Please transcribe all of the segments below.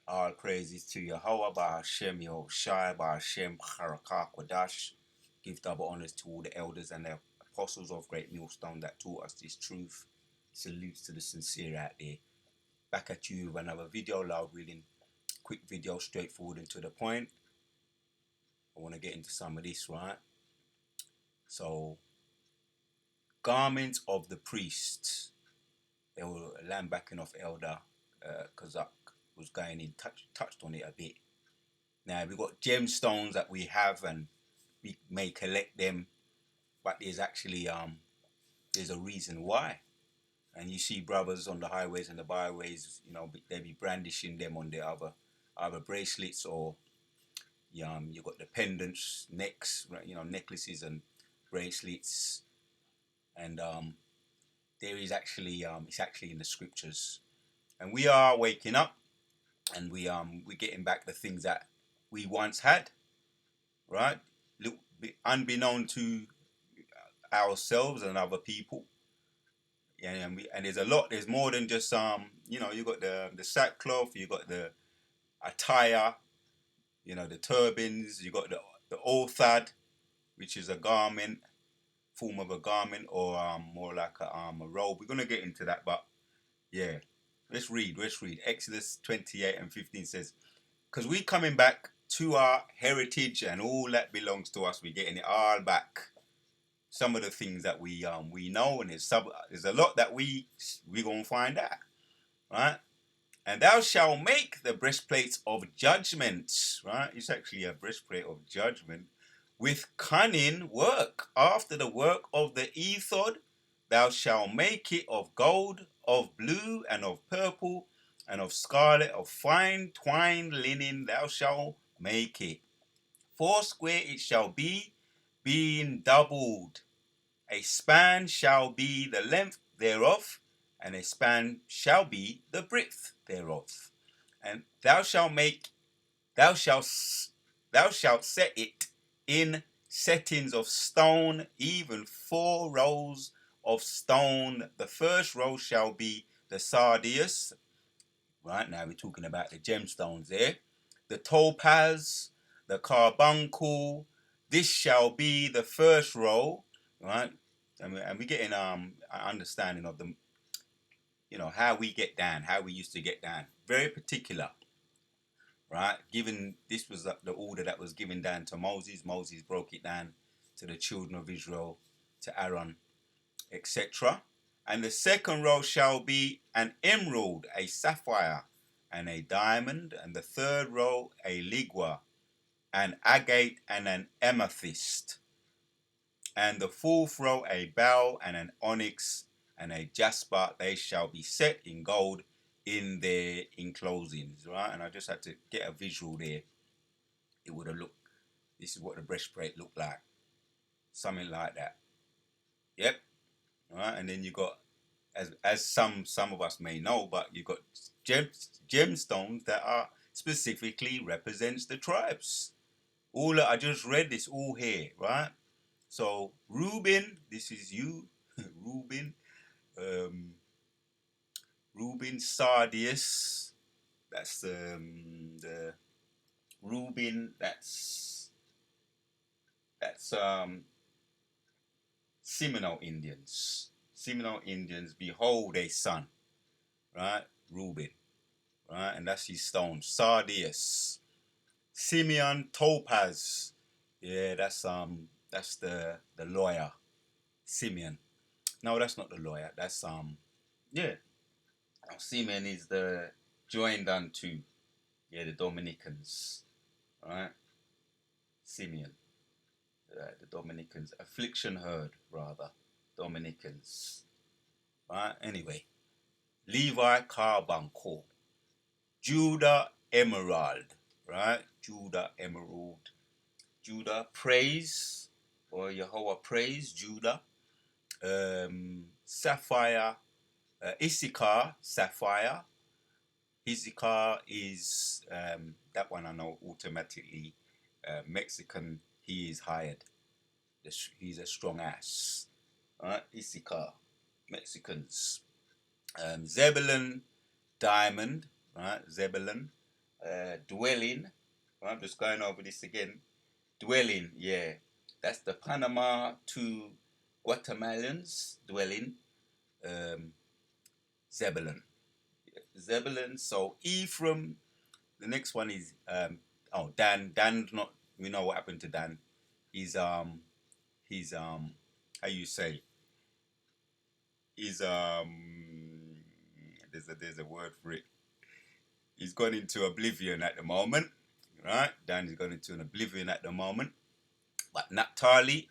All praises to Yahweh Ba'Hashem Yahushai Ba'Hashem Barakah Kodash. Give double honors to all the elders and the apostles of Great Millstone that taught us this truth. Salutes to the sincere out there. Back at you with another video, loud reading. Quick video, straightforward and to the point. I want to get into some of this, right? So, garments of the priests. They were land backing off Elder Kazak was going in, touched on it a bit. Now we've got gemstones that we have and we may collect them, but there's actually there's a reason why. And you see brothers on the highways and the byways, you know, they be brandishing them on their other bracelets, or you got the pendants, necks, you know, necklaces and bracelets, and there is actually it's actually in the scriptures, and we are waking up, and we're getting back the things that we once had, right? Unbeknown to ourselves and other people. Yeah, and there's a lot. There's more than just you know, you got the sackcloth, you got the attire, you know, the turbans, you got the othad, which is a garment, form of a garment, or more like a robe. We're gonna get into that, but yeah, let's read. Exodus 28:15 says, because we coming back to our heritage and all that belongs to us. We're getting it all back. Some of the things that we know, and there's a lot that we gonna find out, right? And thou shalt make the breastplate of judgment, right? It's actually a breastplate of judgment with cunning work, after the work of the ephod. Thou shalt make it of gold, of blue, and of purple, and of scarlet, of fine twined linen. Thou shalt make it. 4 square it shall be, being doubled. A span shall be the length thereof, and a span shall be the breadth thereof. And thou shalt set it in settings of stone, even 4 rows of stone. The first row shall be the sardius. Right now we're talking about the gemstones there. The topaz, the carbuncle. This shall be the first row, right? And we're getting an understanding of the, you know, how we get down, how we used to get down. Very particular, right? Given this was the order that was given down to Moses. Moses broke it down to the children of Israel, to Aaron, etc. And the second row shall be an emerald, a sapphire, and a diamond. And the third row a ligua, an agate, and an amethyst. And the fourth row a beryl, and an onyx, and a jasper. They shall be set in gold in their enclosings, right? And I just had to get a visual there. It would have looked, this is what the breastplate looked like. Something like that. Yep. All right. And then you got, as some of us may know, but you got gemstones that are specifically represents the tribes. All that I just read this all here, right? So Reuben, this is you, Reuben, Reuben Sardius. That's the Reuben. That's Seminole Indians. Seminole Indians. Behold a son, right? Reuben, right? And that's his stone. Sardius. Simeon Topaz. Yeah, that's the lawyer. Simeon. No, that's not the lawyer. That's yeah. Simeon is the joined unto, yeah, the Dominicans, right? Simeon, the Dominicans, affliction heard rather, Dominicans, right? Anyway, Levi carbuncle, Judah emerald, right? Judah emerald, Judah praise, or Yahweh praise, Judah, sapphire, Issachar sapphire. Issachar is that one I know automatically. Mexican, he is hired. He's a strong ass. Right? Issachar, Mexicans. Zebulun diamond, right? Zebulun. Dwelling. I'm just going over this again. Dwelling, yeah. That's the Panama to Guatemalans dwelling. Um, Zebulun. Zebulun. So Ephraim. The next one is Dan. Dan's not. We know what happened to Dan. He's how you say? He's there's a word for it. He's gone into oblivion at the moment, right? Dan is gone into an oblivion at the moment. But Naphtali,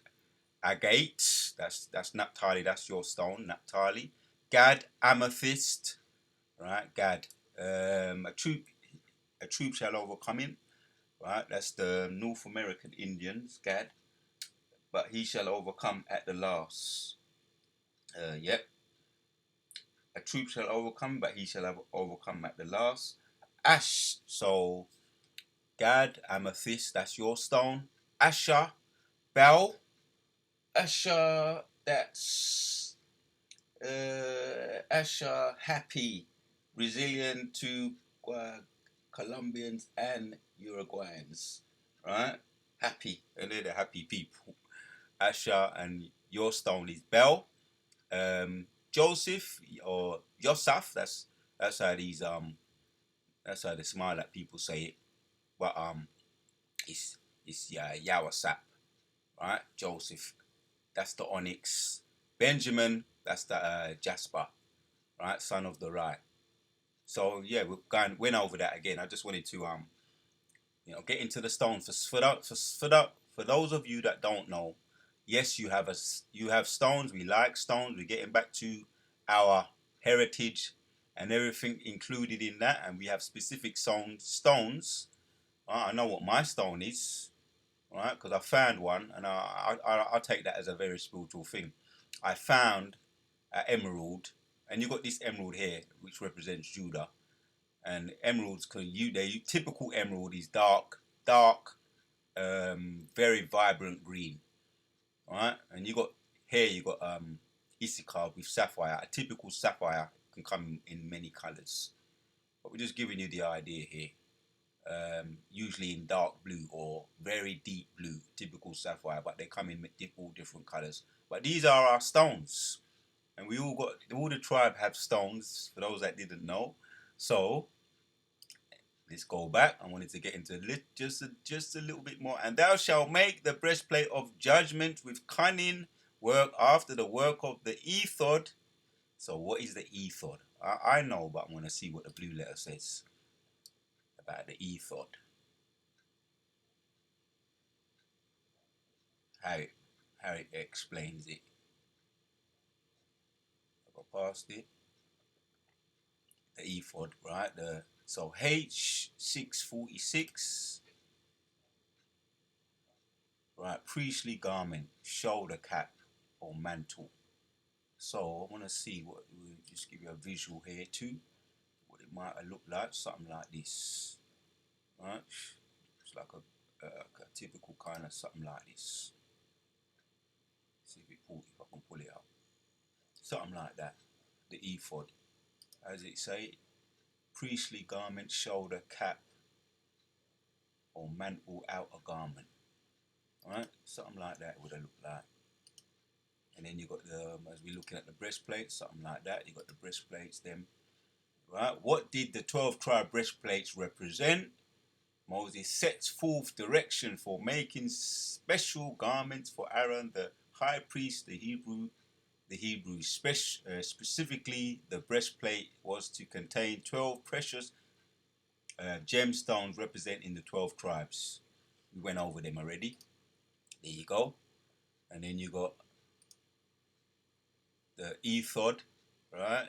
agate, that's Naphtali, that's your stone, Naphtali. Gad, amethyst, right? Gad, a troop shall overcome him, right? That's the North American Indians, Gad. But he shall overcome at the last. Yep. A troop shall overcome, but he shall have overcome at the last. Ash, so Gad, amethyst, that's your stone. Asher, Bel, Asher, that's Asher, happy, resilient to Colombians and Uruguayans, right? Happy, and they're the happy people. Asher, and your stone is Bel. Joseph or Yosef, that's how these that's how the smile that people say it. But it's Yawasap, right? Joseph, that's the onyx. Benjamin, that's the Jasper, right? Son of the Rye. So yeah, went over that again. I just wanted to get into the stones for those of you that don't know. Yes, you have stones. We like stones. We're getting back to our heritage and everything included in that, and we have specific stones. I know what my stone is, right? Because I found one, and I take that as a very spiritual thing. I found an emerald, and you got this emerald here, which represents Judah. And emeralds, the typical emerald is dark, very vibrant green, right? And you got Issachar with sapphire. A typical sapphire can come in many colors, but we're just giving you the idea here. Usually in dark blue or very deep blue, typical sapphire, but they come in all different colors. But these are our stones, and all the tribe have stones. For those that didn't know, so let's go back. I wanted to get into just a little bit more. And thou shalt make the breastplate of judgment with cunning work after the work of the ephod. So what is the ephod? I know, but I'm going to see what the blue letter says about the ephod. How it explains it. I go past it. The ephod, right? So H646. Right, priestly garment, shoulder cap, or mantle. So I want to see we'll just give you a visual here too, what it might look like, something like this, right? It's like a typical kind of something like this. See if I can pull it out. Something like that. The ephod, as it say, priestly garment, shoulder cap, or mantle, outer garment. Right, something like that would it look like. And then you got as we're looking at the breastplates, something like that. You got the breastplates, them. Right, what did the 12 tribe breastplates represent? Moses sets forth direction for making special garments for Aaron, the high priest, the Hebrew. Specifically, the breastplate was to contain 12 precious gemstones representing the 12 tribes. We went over them already. There you go. And then you got the ephod, right?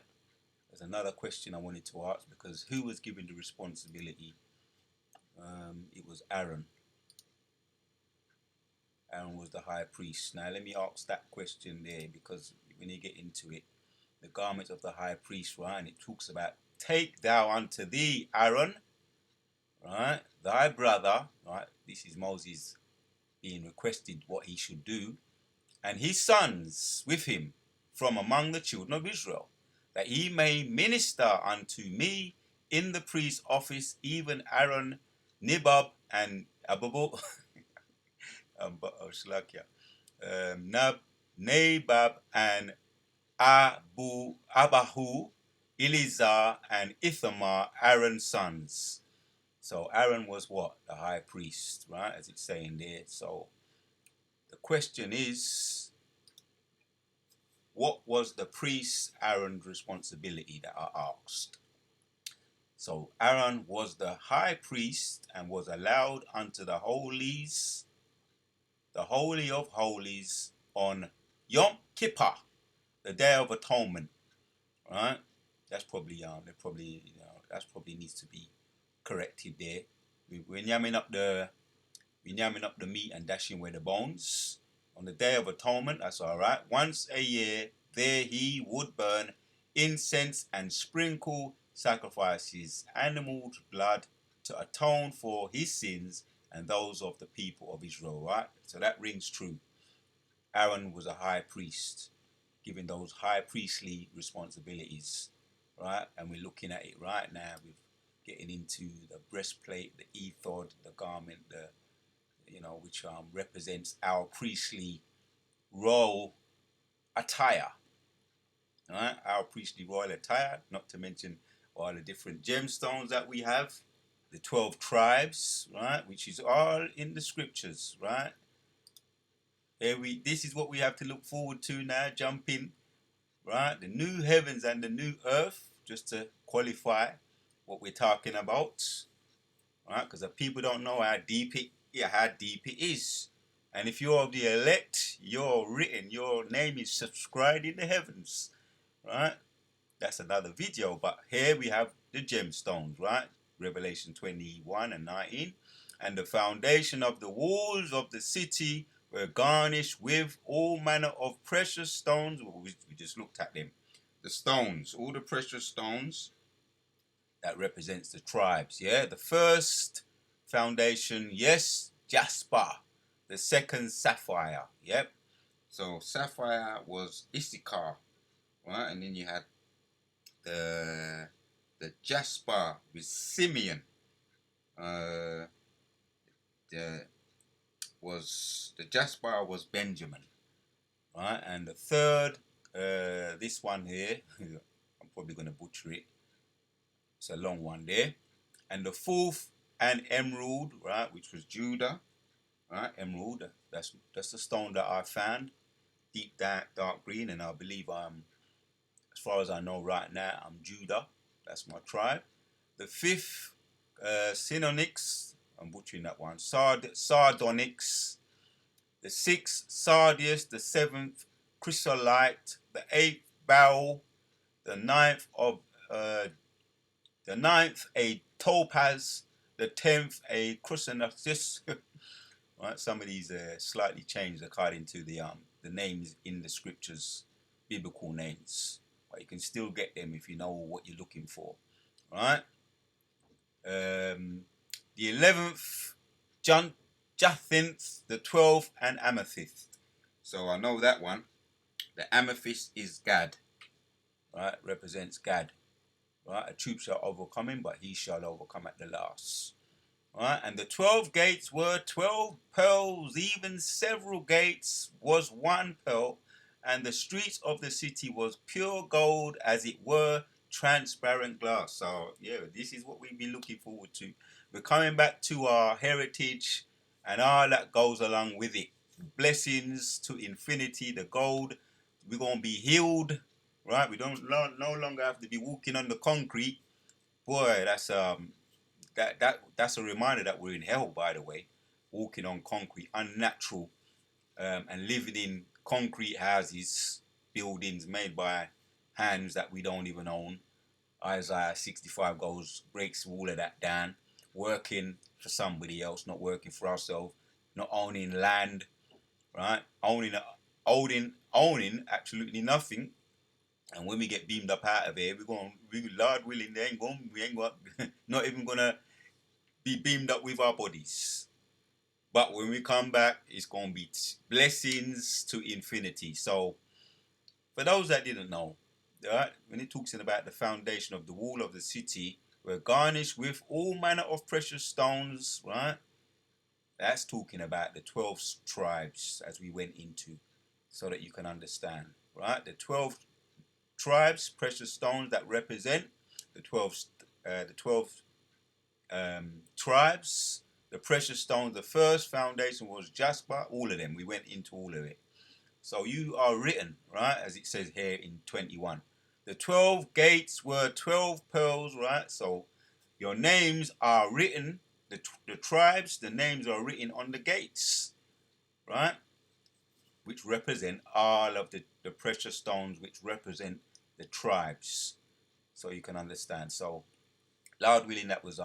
There's another question I wanted to ask, because who was given the responsibility? It was Aaron. Aaron was the high priest. Now let me ask that question there, because when you get into it, the garment of the high priest, right? And it talks about, take thou unto thee Aaron, right? Thy brother, right? This is Moses being requested what he should do, and his sons with him from among the children of Israel, that he may minister unto me in the priest's office, even Aaron, Nibab, and Ababu, Nabab, and Abahu, Eleazar, and Ithamar, Aaron's sons. So Aaron was what? The high priest, right? As it's saying there. So the question is, what was the priest Aaron's responsibility that I asked? So Aaron was the high priest and was allowed unto the holies, the holy of holies, on Yom Kippur, the Day of Atonement. Right? That's probably that's probably needs to be corrected there. We're yamming up the meat and dashing away the bones. On the Day of Atonement, that's all right. Once a year, there he would burn incense and sprinkle sacrifices, animal blood, to atone for his sins and those of the people of Israel, right? So that rings true. Aaron was a high priest, given those high priestly responsibilities, right? And we're looking at it right now with getting into the breastplate, the ephod, the garment, which represents our priestly royal attire, right? Our priestly royal attire, not to mention all the different gemstones that we have, the 12 tribes, right? Which is all in the scriptures, right? This is what we have to look forward to now, jumping, right? The new heavens and the new earth, just to qualify what we're talking about, right? Because the people don't know how deep it is. And if you're of the elect, you're written, your name is subscribed in the heavens, right? That's another video, but here we have the gemstones, right? Revelation 21 and 19. And the foundation of the walls of the city were garnished with all manner of precious stones. We just looked at them. The stones, all the precious stones, that represents the tribes, yeah? The first foundation, yes, jasper. The second, sapphire, yep. So sapphire was Issachar, right? And then you had the jasper with Simeon. The jasper was Benjamin, right? And the third, this one here, I'm probably gonna butcher it. It's a long one there. And the fourth, an emerald, right, which was Judah, right? Emerald. That's the stone that I found, deep dark green, and I believe as far as I know right now, I'm Judah. That's my tribe. The fifth, Sinonix. I'm butchering that one. Sardonyx. The sixth, Sardius. The seventh, Chrysolite. The eighth, Beryl. The ninth, a topaz. The 10th, a chrysoprasus. Right, some of these slightly changed according to the names in the scriptures, biblical names, but you can still get them if you know what you're looking for. Right. The 11th, jacinth. The 12th, and amethyst. So I know that one. The amethyst is Gad. Right, represents Gad. Right, a troop shall overcome him, but he shall overcome at the last. Right, and the 12 gates were 12 pearls, even several gates was one pearl, and the streets of the city was pure gold, as it were transparent glass. So yeah, this is what we be looking forward to. We're coming back to our heritage and all that goes along with it. Blessings to infinity, the gold. We're gonna be healed, right? We don't no longer have to be walking on the concrete. Boy, that's a reminder that we're in hell, by the way, walking on concrete, unnatural, and living in concrete houses, buildings made by hands that we don't even own. Isaiah 65 breaks all of that down. Working for somebody else, not working for ourselves, not owning land, right? Owning absolutely nothing. And when we get beamed up out of here, Lord willing, we ain't going, not even gonna be beamed up with our bodies. But when we come back, it's going to be blessings to infinity. So, for those that didn't know, right, when it talks about the foundation of the wall of the city were garnished with all manner of precious stones, right? That's talking about the 12 tribes as we went into, so that you can understand, right? The 12 tribes, precious stones that represent the 12 tribes. The precious stones, the first foundation was jasper, all of them. We went into all of it. So you are written, right, as it says here in 21. The 12 gates were 12 pearls, right? So your names are written, the tribes, the names are written on the gates, right? Which represent all of the precious stones, which represent the tribes. So you can understand. So, Lord willing, that was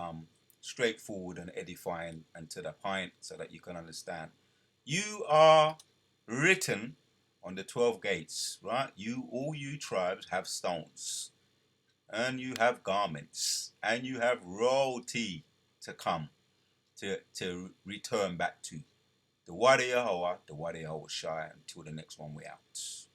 straightforward and edifying and to the point, so that you can understand. You are written on the 12 gates, right? All you tribes have stones, and you have garments, and you have royalty to come, to return back to. The Wadi Yahweh, the Wadi Yahweh Shai. Until the next one, we out.